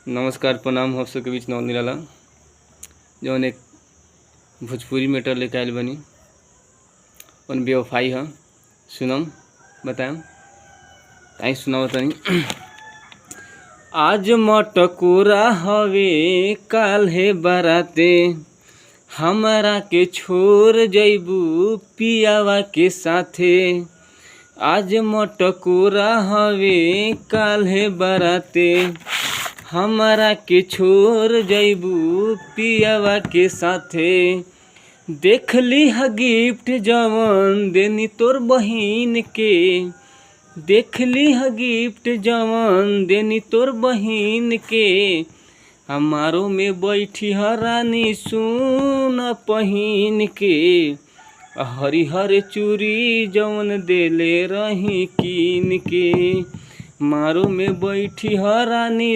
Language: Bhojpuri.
नमस्कार प्रणाम आप सबके बीच नौ निराला जौन एक भोजपुरी मैटर लेके आयल बनी उन बेवफाई है। सुनम बताएम ताई सुनाओ तनी। आज मटकोरा हवे काल है बाराते, हमारा के छोड़ जैबू पियावा के साथे। आज मटकोरा हवे काल है बाराते, हमारा के छोड़ जैबू पियावा के साथे। देख ली हा गिफ्ट जवन देनी तोर बहिन के, देख ली हा गिफ्ट जवन देनी तोर बहिन के। हमारो में बैठी रानी सुन पहिन के, हरिहर चूड़ी जवन देले रही कीन के। मारो में बैठी रानी